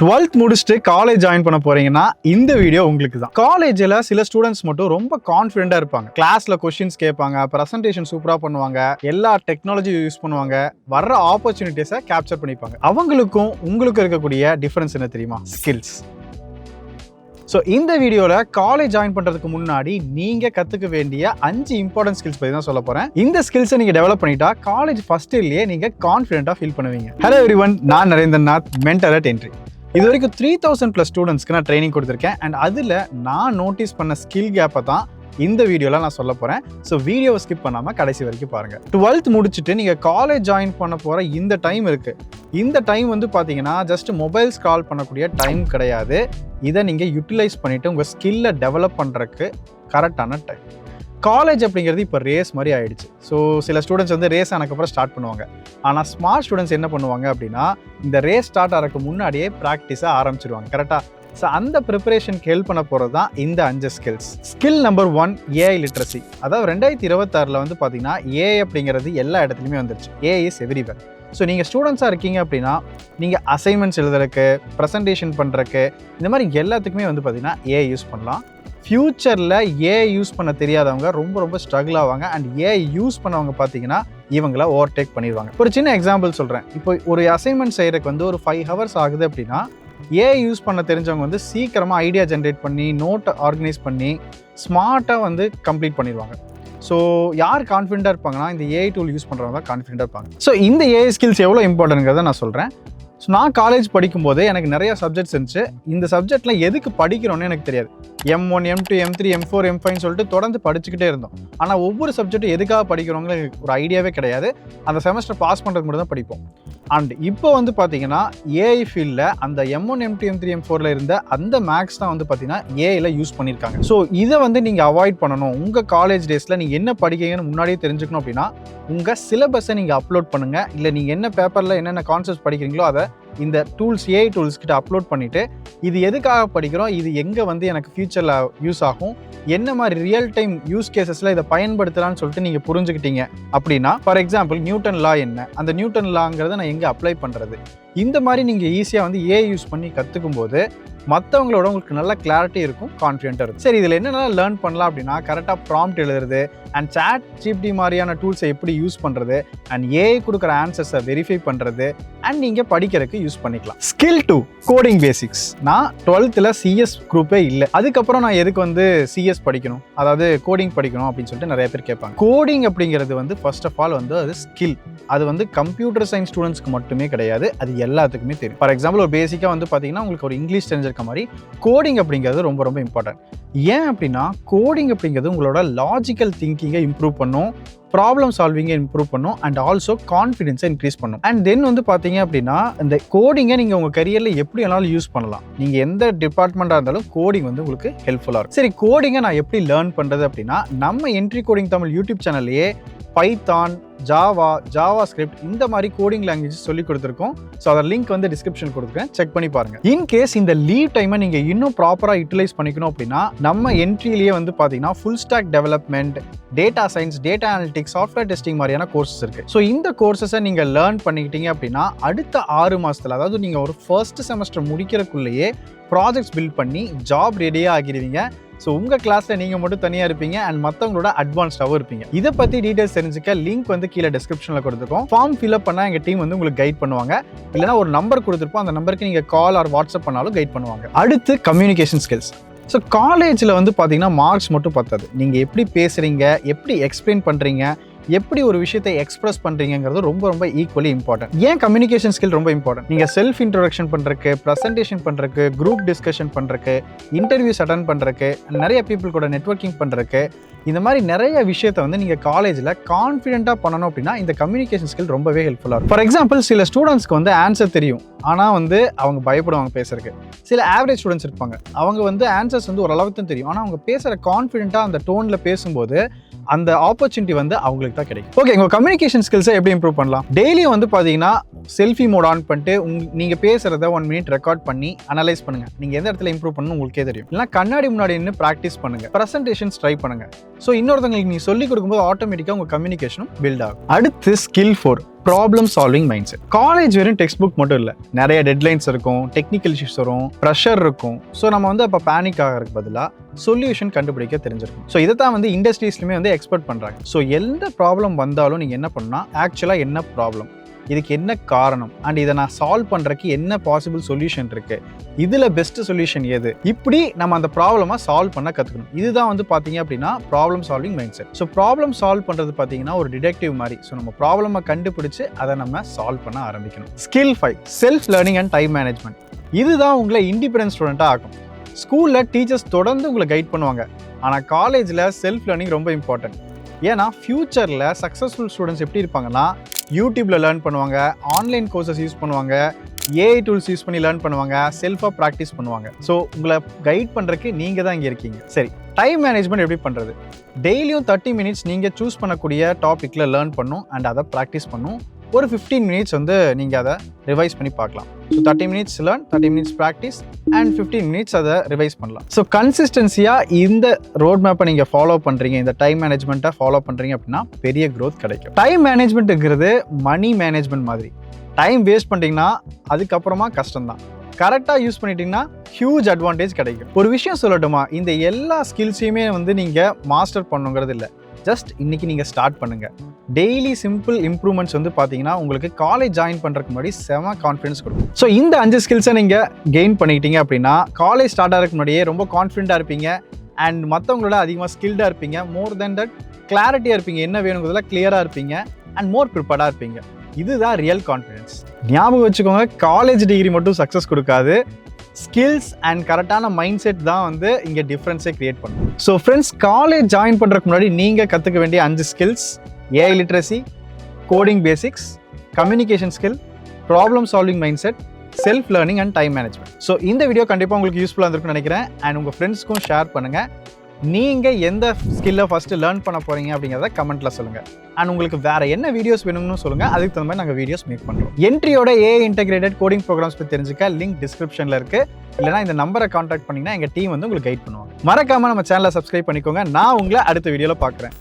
12th முடிச்சுட்டு college join பண்ண போறீங்கன்னா இந்த வீடியோ உங்களுக்கு தான். காலேஜில் சில ஸ்டூடெண்ட்ஸ் மட்டும் ரொம்ப கான்ஃபிடென்ட்டாக இருப்பாங்க. கிளாஸ்ல கொஸ்டின்ஸ் கேட்பாங்க, ப்ரெசன்டேஷன் சூப்பராக பண்ணுவாங்க, எல்லா டெக்னாலஜி யூஸ் பண்ணுவாங்க, வர்ற ஆப்பர்ச்சுனிட்டிஸை கேப்சர் பண்ணிப்பாங்க. அவங்களுக்கும் உங்களுக்கும் இருக்கக்கூடிய டிஃபரன்ஸ் என்ன தெரியுமா? ஸ்கில்ஸ். ஸோ இந்த வீடியோவில் காலேஜ் ஜாயின் பண்ணுறதுக்கு முன்னாடி நீங்கள் கற்றுக்க வேண்டிய 5 இம்பார்ட்டன்ட் ஸ்கில்ஸ் பற்றி தான் சொல்ல போகிறேன். இந்த ஸ்கில்ஸை நீங்கள் டெவலப் பண்ணிட்டா காலேஜ் ஃபர்ஸ்ட் இயர்லேயே நீங்கள் கான்ஃபிடென்ட்டாக ஃபீல் பண்ணுவீங்க. ஹலோ எவ்ரிவன், நான் நரேந்திரநாத், மென்டர் அட் என்ட்ரி. இது வரைக்கும் 3000+ ஸ்டூடெண்ட்ஸ்க்கு நான் ட்ரைனிங் கொடுத்துருக்கேன். அண்ட் அதில் நான் நோட்டீஸ் பண்ண ஸ்கில் கேப்பை தான் இந்த வீடியோவில் நான் சொல்ல போகிறேன். ஸோ வீடியோவை ஸ்கிப் பண்ணாமல் கடைசி வரைக்கும் பாருங்கள். 12th முடிச்சுட்டு நீங்கள் காலேஜ் ஜாயின் பண்ண போகிற இந்த டைம் இருக்குது. இந்த டைம் வந்து பார்த்தீங்கன்னா ஜஸ்ட் மொபைல் ஸ்க்ரால் பண்ணக்கூடிய டைம் கிடையாது. இதை நீங்கள் யூட்டிலைஸ் பண்ணிவிட்டு உங்கள் ஸ்கில்லை டெவலப் பண்ணுறதுக்கு கரெக்டான டைம். காலேஜ் அப்படிங்கிறது இப்போ ரேஸ் மாதிரி ஆயிடுச்சு. ஸோ சில ஸ்டூடெண்ட்ஸ் வந்து ரேஸ் ஆனதுக்கப்புறம் ஸ்டார்ட் பண்ணுவாங்க. ஆனால் ஸ்மார்ட் ஸ்டூடெண்ட்ஸ் என்ன பண்ணுவாங்க அப்படின்னா, இந்த ரேஸ் ஸ்டார்ட் ஆகிறதுக்கு முன்னாடியே ப்ராக்டிஸை ஆரம்பிச்சிடுவாங்க. கரெக்டாக? ஸோ அந்த ப்ரிப்பரேஷனுக்கு ஹெல்ப் பண்ண போகிறது தான் இந்த 5 skills. Skill number 1, AI literacy. அதாவது 2026 வந்து பார்த்தீங்கன்னா ஏஐ அப்படிங்கிறது எல்லா இடத்துலையுமே வந்துருச்சு. AI is everywhere. ஸோ நீங்கள் ஸ்டூடெண்ட்ஸாக இருக்கீங்க அப்படின்னா நீங்கள் அசைன்மெண்ட்ஸ் எழுதுறதுக்கு, ப்ரெசன்டேஷன் பண்ணுறதுக்கு, இந்த மாதிரி எல்லாத்துக்குமே வந்து பார்த்தீங்கன்னா ஏஐ யூஸ் பண்ணலாம். ஃப்யூச்சரில் ஏஐ யூஸ் பண்ண தெரியாதவங்க ரொம்ப ஸ்ட்ரகிள் ஆவாங்க. அண்ட் ஏஐ யூஸ் பண்ணவங்க பார்த்தீங்கன்னா இவங்கள ஓவர்டேக் பண்ணிடுவாங்க. ஒரு சின்ன எக்ஸாம்பிள் சொல்கிறேன். இப்போ ஒரு அசைன்மெண்ட் செய்கிறதுக்கு வந்து ஒரு 5 hours ஆகுது அப்படின்னா, ஏஐ யூஸ் பண்ண தெரிஞ்சவங்க வந்து சீக்கிரமாக ஐடியா ஜென்ரேட் பண்ணி, நோட்டை ஆர்கனைஸ் பண்ணி, ஸ்மார்ட்டாக வந்து கம்ப்ளீட் பண்ணிடுவாங்க. ஸோ யார் கான்ஃபிடென்ட்டாக இருப்பாங்கன்னா, இந்த ஏஐ டூல் யூஸ் பண்ணுறவங்க தான் கான்ஃபிடென்ட்டாக இருப்பாங்க. ஸோ இந்த ஏஐ ஸ்கில்ஸ் எவ்வளோ இம்பார்ட்டன்ட்ங்கிறத நான் சொல்கிறேன். ஸோ நான் காலேஜ் படிக்கும்போது எனக்கு நிறைய சப்ஜெக்ட்ஸ் இருந்துச்சு. இந்த சப்ஜெக்டில் எதுக்கு படிக்கிறோன்னு எனக்கு தெரியாது. M1, M2, M3, M4, M5 சொல்லிட்டு தொடர்ந்து படிச்சுக்கிட்டே இருந்தோம். ஆனால் ஒவ்வொரு சப்ஜெக்ட்டும் எதுக்காக படிக்கிறோங்கிற ஒரு ஐடியாவே கிடையாது. அந்த செமஸ்டர் பாஸ் பண்ணுறதுக்கு மட்டும் தான் படிப்போம். அண்ட் இப்போ வந்து பார்த்தீங்கன்னா ஏஐ ஃபீல்டில் அந்த M1, M2, M3, M4 இருந்த அந்த மேக்ஸ் தான் வந்து பார்த்தீங்கன்னா ஏஐயில் யூஸ் பண்ணியிருக்காங்க. ஸோ இதை வந்து நீங்கள் அவாய்ட் பண்ணணும். உங்கள் காலேஜ் டேஸில் நீங்கள் என்ன படிக்கிறீங்கன்னு முன்னாடியே தெரிஞ்சுக்கணும் அப்படின்னா, உங்கள் சிலபஸை நீங்கள் அப்லோட் பண்ணுங்கள். இல்லை நீங்கள் என்ன பேப்பரில் என்னென்ன கான்செப்ட்ஸ் படிக்கிறீங்களோ அதை இந்த டூல்ஸ், ஏஐ டூல்ஸ் கிட்ட அப்லோட் பண்ணிவிட்டு, இது எதுக்காக படிக்கிறோம், இது எங்கே வந்து எனக்கு ஃபியூச்சரில் யூஸ் ஆகும், என்ன மாதிரி ரியல் டைம் யூஸ் கேசஸில் இதை பயன்படுத்தலான்னு சொல்லிட்டு நீங்கள் புரிஞ்சுக்கிட்டீங்க அப்படின்னா, ஃபார் எக்ஸாம்பிள் நியூட்டன் லா என்ன, அந்த நியூட்டன் லாங்கிறத நான் எங்கே அப்ளை பண்ணுறது, இந்த மாதிரி நீங்கள் ஈஸியாக வந்து ஏஐ யூஸ் பண்ணி கற்றுக்கும் போது மற்றவங்களோட உங்களுக்கு நல்ல கிளாரிட்டி இருக்கும், கான்ஃபிடென்ட்டாக இருக்கும். சரி, இதில் என்னென்ன லேர்ன் பண்ணலாம் அப்படின்னா, கரெக்டாக ப்ராம்ப்ட் எழுதுறது, அண்ட் சாட் ஜிபிடி மாதிரியான டூல்ஸை எப்படி யூஸ் பண்ணுறது, அண்ட் ஏஐ கொடுக்குற ஆன்சர்ஸை வெரிஃபை பண்ணுறது, அண்ட் நீங்கள் படிக்கிறதுக்கு யூஸ் பண்ணிக்கலாம். Skill 2, coding basics. நான் 12th சிஎஸ் குரூப்பே இல்லை. அதுக்கப்புறம் நான் எதுக்கு வந்து சிஎஸ் படிக்கணும், அதாவது கோடிங் படிக்கணும் அப்படின்னு சொல்லிட்டு நிறைய பேர் கேட்பாங்க. கோடிங் அப்படிங்கிறது வந்து ஃபர்ஸ்ட் ஆஃப் ஆல் வந்து அது ஸ்கில். அது வந்து கம்ப்யூட்டர் சயின்ஸ் ஸ்டூடெண்ட்ஸ்க்கு மட்டுமே கிடையாது, அது எல்லாத்துக்குமே தெரியும். ஃபார் எக்ஸாம்பிள் ஒரு பேசிக்காக வந்து பார்த்தீங்கன்னா உங்களுக்கு ஒரு இங்கிலீஷ் தெரிஞ்சிருக்க மாதிரி கோடிங் அப்படிங்கிறது ரொம்ப இம்பார்ட்டன்ட். ஏன் அப்படின்னா, கோடிங் அப்படிங்கிறது உங்களோட லாஜிக்கல் திங்கிங்கை இம்ப்ரூவ் பண்ணும், ப்ராப்ளம் சால்விங்கை இம்ப்ரூவ் பண்ணும், அண்ட் ஆல்சோ கான்ஃபிடென்ஸை இன்க்ரீஸ் பண்ணும். அண்ட் தென் வந்து பார்த்தீங்க அப்படின்னா, இந்த கோடிங்கை நீங்கள் உங்கள் கரியரில் எப்படி வேணாலும் யூஸ் பண்ணலாம். நீங்கள் எந்த டிபார்ட்மெண்ட்டாக இருந்தாலும் கோடிங் வந்து உங்களுக்கு ஹெல்ப்ஃபுல்லாக இருக்கும். சரி, கோடிங்கை நான் எப்படி லேர்ன் பண்ணுறது அப்படின்னா, நம்ம என்ட்ரி கோடிங் தமிழ் யூடியூப் சேனல்லையே பைத்தான், ஜாவா ஸ்கிரிப்ட், இந்த மாதிரி கோடிங் லாங்குவேஜ் சொல்லி கொடுத்துருக்கோம். ஸோ அதோட லிங்க் வந்து டிஸ்கிரிப்ஷன் கொடுத்துருக்கேன், செக் பண்ணி பாருங்க. இன்கேஸ் இந்த லீவ் டைமை நீங்கள் இன்னும் ப்ராப்பராக யூட்டிலைஸ் பண்ணிக்கணும் அப்படின்னா, நம்ம என்ட்ரிலேயே வந்து பார்த்தீங்கன்னா full stock development, data science, data analytics, software testing மாதிரியான கோர்சஸ் இருக்கு. ஸோ இந்த கோர்சஸை நீங்கள் லேர்ன் பண்ணிக்கிட்டீங்க அப்படின்னா, அடுத்த 6 மாதத்தில், அதாவது நீங்கள் ஒரு ஃபர்ஸ்ட் செமஸ்டர் முடிக்கிறதுக்குள்ளேயே ப்ராஜெக்ட்ஸ் பில்ட் பண்ணி ஜாப் ரெடியாக ஆகிடுவீங்க. ஸோ உங்கள் கிளாஸில் நீங்கள் மட்டும் தனியாக இருப்பீங்க, அண்ட் மற்றவங்களோட அட்வான்ஸ்டாகவும் இருப்பீங்க. இதை பற்றி டீட்டெயில்ஸ் தெரிஞ்சுக்க லிங்க் வந்து கீழே டிஸ்கிரிப்ஷனில் கொடுத்துருக்கோம். ஃபார்ம் ஃபில்அப் பண்ணால் எங்கள் டீம் வந்து உங்களுக்கு கைட் பண்ணுவாங்க. இல்லைனா ஒரு நம்பர் கொடுத்துருப்போம், அந்த நம்பருக்கு நீங்கள் கால் ஆர் வாட்ஸ்அப் பண்ணாலும் கைட் பண்ணுவாங்க. அடுத்து கம்யூனிகேஷன் ஸ்கில்ஸ். ஸோ காலேஜில் வந்து பார்த்தீங்கன்னா மார்க்ஸ் மட்டும் பத்தாது. நீங்கள் எப்படி பேசுகிறீங்க, எப்படி எக்ஸ்பிளைன் பண்ணுறீங்க, எப்படி ஒரு விஷயத்தை எக்ஸ்பிரஸ் பண்ணுறீங்கிறது ரொம்ப ஈக்குவலி இம்பார்ட்டன்ட். ஏன் கம்யூனிகேஷன் ஸ்கில் ரொம்ப இம்பார்ட்டன்ட்? நீங்கள் செல்ஃப் இன்ட்ரோடக்ஷன் பண்ணுறக்கு, ப்ரெசன்டேஷன் பண்ணுறக்கு, குரூப் டிஸ்கஷன் பண்ணுறக்கு, இன்டர்வியூஸ் அட்டன் பண்ணுறக்கு, நிறைய பீப்புள் கூட நெட்வொர்க்கிங் பண்ணுறக்கு, இந்த மாதிரி நிறைய விஷயத்தை வந்து நீங்கள் காலேஜில் கான்ஃபிடென்ட்டாக பண்ணணும் அப்படின்னா இந்த கம்யூனிகேஷன் ஸ்கில் ரொம்பவே ஹெல்ப்ஃபுல்லாக இருக்கும். ஃபார் எக்ஸாம்பிள், சில ஸ்டூடெண்ட்ஸ்க்கு வந்து ஆன்சர் தெரியும், ஆனால் வந்து அவங்க பயப்படுவாங்க பேசுறதுக்கு. சில ஆவரேஜ் ஸ்டூடெண்ட்ஸ் இருப்பாங்க, அவங்க வந்து ஆன்சர்ஸ் வந்து ஓரளவுக்கு தான் தெரியும், ஆனால் அவங்க பேசுகிற கான்ஃபிடென்ட்டாக அந்த டோனில் பேசும்போது அந்த ஆப்பர்ச்சுனிட்டி வந்து அவங்களுக்கு தான் கிடைக்கும். ஓகே, உங்கள் கம்யூனிகேஷன் ஸ்கில்ஸை எப்படி இம்ப்ரூவ் பண்ணலாம்? டெய்லியும் வந்து பார்த்தீங்கன்னா செல்ஃபி மோட் ஆன் பண்ணிட்டு நீங்கள் பேசுகிறத 1 minute ரெக்கார்ட் பண்ணி அனலைஸ் பண்ணுங்கள். நீங்கள் எந்த இடத்துல இம்ப்ரூவ் பண்ணணும் உங்களுக்கே தெரியும். இல்லைனா கண்ணாடி முன்னாடி நின்று ப்ராக்டிஸ் பண்ணுங்கள், ப்ரெசன்டேஷன்ஸ் ட்ரை பண்ணுங்கள். ஸோ இன்னொருத்தவங்களுக்கு நீங்கள் சொல்லிக் கொடுக்கும்போது ஆட்டோமேட்டிக்காக உங்கள் கம்யூனிகேஷனும் பில்ட் ஆகும். அடுத்து skill 4, problem solving mind set. College வெறும் டெக்ஸ்ட் புக் மட்டும் இல்லை, நிறைய டெட்லைன்ஸ் இருக்கும், டெக்னிக்கல் இஷ்யூஸ் வரும், ப்ரெஷர் இருக்கும். ஸோ நம்ம வந்து அப்போ பேனிக் ஆகிறதுக்கு பதிலாக சொல்யூஷன் கண்டுபிடிக்க தெரிஞ்சிருக்கும். ஸோ இதை தான் வந்து இண்டஸ்ட்ரீஸ்லுமே வந்து எக்ஸ்பெக்ட் பண்ணுறாங்க. ஸோ எந்த ப்ராப்ளம் வந்தாலும் நீங்கள் என்ன பண்ணணும்னா, ஆக்சுவலாக என்ன ப்ராப்ளம், இதுக்கு என்ன காரணம், அண்ட் இதை நான் சால்வ் பண்ணுறதுக்கு என்ன பாசிபிள் சொல்யூஷன் இருக்குது, இதில் பெஸ்ட் சொல்யூஷன் எது, இப்படி நம்ம அந்த ப்ராப்ளமை சால்வ் பண்ண கற்றுக்கணும். இதுதான் வந்து பார்த்தீங்க அப்படின்னா problem solving mind set. So problem solve பண்ணுறது பார்த்தீங்கன்னா ஒரு டிடெக்டிவ் மாதிரி. ஸோ நம்ம ப்ராப்ளமை கண்டுபிடிச்சு அதை நம்ம சால்வ் பண்ண ஆரம்பிக்கணும். Skill 5, self learning and time management. இதுதான் உங்களை இண்டிபெண்டன்ட் ஸ்டூடெண்ட்டாக ஆகும். ஸ்கூலில் டீச்சர்ஸ் தொடர்ந்து உங்களை கைட் பண்ணுவாங்க, ஆனால் காலேஜில் செல்ஃப் லேர்னிங் ரொம்ப இம்பார்ட்டன்ட். ஏன்னா ஃபியூச்சரில் சக்ஸஸ்ஃபுல் ஸ்டூடெண்ட்ஸ் எப்படி இருப்பாங்கன்னா, யூடியூப்பில் லேர்ன் பண்ணுவாங்க, ஆன்லைன் கோர்சஸ் யூஸ் பண்ணுவாங்க, ஏஐ டூல்ஸ் யூஸ் பண்ணி லேர்ன் பண்ணுவாங்க, செல்ஃபாக ப்ராக்டிஸ் பண்ணுவாங்க. ஸோ உங்களை கைட் பண்ணுறதுக்கு நீங்கள் தான் இங்கே இருக்கீங்க. சரி, டைம் மேனேஜ்மெண்ட் எப்படி பண்ணுறது? டெய்லியும் 30 மினிட்ஸ் நீங்கள் சூஸ் பண்ணக்கூடிய டாப்பிக்கில் லேர்ன் பண்ணும் அண்ட் அதை ப்ராக்டிஸ் பண்ணும். ஒரு 15 மினிட்ஸ் வந்து நீங்கள் அதை ரிவைஸ் பண்ணி பார்க்கலாம். So 30 minutes learn, 30 minutes practice and 15 minutes அதை ரிவைஸ் பண்ணலாம். ஸோ கன்சிஸ்டன்சியாக இந்த ரோட் மேப்பை நீங்கள் ஃபாலோ பண்ணுறீங்க, இந்த டைம் மேனேஜ்மெண்ட்டை ஃபாலோ பண்ணுறீங்க அப்படின்னா பெரிய க்ரோத் கிடைக்கும். டைம் மேனேஜ்மெண்ட்டுங்கிறது மணி மேனேஜ்மெண்ட் மாதிரி. டைம் வேஸ்ட் பண்ணிட்டீங்கன்னா அதுக்கப்புறமா கஷ்டம்தான். கரெக்டாக யூஸ் பண்ணிட்டீங்கன்னா ஹியூஜ் அட்வான்டேஜ் கிடைக்கும். ஒரு விஷயம் சொல்லட்டுமா, இந்த எல்லா ஸ்கில்ஸையுமே வந்து நீங்கள் மாஸ்டர் பண்ணுங்கிறது இல்லை, ஜஸ்ட் இன்னைக்கு நீங்கள் ஸ்டார்ட் பண்ணுங்கள். டெய்லி சிம்பிள் இம்ப்ரூவ்மெண்ட்ஸ் வந்து பார்த்தீங்கன்னா உங்களுக்கு காலேஜ் ஜாயின் பண்ணுறதுக்கு முன்னாடி செம கான்ஃபிடன்ஸ் கொடுக்கும். ஸோ இந்த 5 ஸ்கில்ஸை நீங்கள் கெயின் பண்ணிக்கிட்டீங்க அப்படின்னா காலேஜ் ஸ்டார்ட் ஆகிறதுக்கு முன்னாடியே ரொம்ப கான்ஃபிடென்ட்டாக இருப்பீங்க அண்ட் மற்றவங்களோட அதிகமாக ஸ்கில்டாக இருப்பீங்க. மோர் தென் தட் கிளாரிட்டியாக இருப்பீங்க, என்ன வேணுங்கிறதுல கிளியராக இருப்பீங்க அண்ட் மோர் ப்ரிப்பேர்டாக இருப்பீங்க. இதுதான் ரியல் கான்ஃபிடன்ஸ். ஞாபகம் வச்சுக்கோங்க, காலேஜ் டிகிரி மட்டும் சக்ஸஸ் கொடுக்காது, ஸ்கில்ஸ் அண்ட் கரெக்டான மைண்ட் செட் தான் வந்து இங்கே டிஃப்ரென்ஸே கிரியேட் பண்ணும். ஸோ ஃப்ரெண்ட்ஸ், காலேஜ் ஜாயின் பண்ணுறதுக்கு முன்னாடி நீங்கள் கற்றுக்க வேண்டிய 5 skills: AI literacy, coding basics, communication skill, problem solving mind set, self learning and time management. So இந்த வீடியோ கண்டிப்பாக உங்களுக்கு யூஸ்ஃபுல்லாக இருந்திருக்குன்னு நினைக்கிறேன். அண்ட் உங்கள் ஃப்ரெண்ட்ஸ்க்கும் ஷேர் பண்ணுங்கள். நீங்கள் எந்த ஸ்கில்லை ஃபஸ்ட்டு லேர்ன் பண்ண போகிறீங்க அப்படிங்கிறத கமெண்ட்டில் சொல்லுங்கள். அண்ட் உங்களுக்கு வேறு என்ன வீடியோஸ் வேணும்னு சொல்லுங்கள், அதுக்கு தகுந்த மாதிரி நாங்கள் வீடியோஸ் மேக் பண்ணுறோம். என்ட்ரியோட ஏஐ இன்டெகிரேட்டட் கோடிங் ப்ரோக்ராம்ஸ் பற்றி தெரிஞ்சுக்க லிங்க் டிஸ்கிரிப்ஷனில் இருக்குது. இல்லைனா இந்த நம்பரை கான்டாக்ட் பண்ணிங்கன்னா எங்கள் டீம் வந்து உங்களுக்கு கைட் பண்ணுவாங்க. மறக்காமல் நம்ம சேனலை சப்ஸ்கிரைப் பண்ணிக்கோங்க. நான் உங்களை அடுத்த வீடியோவில் பார்க்குறேன்.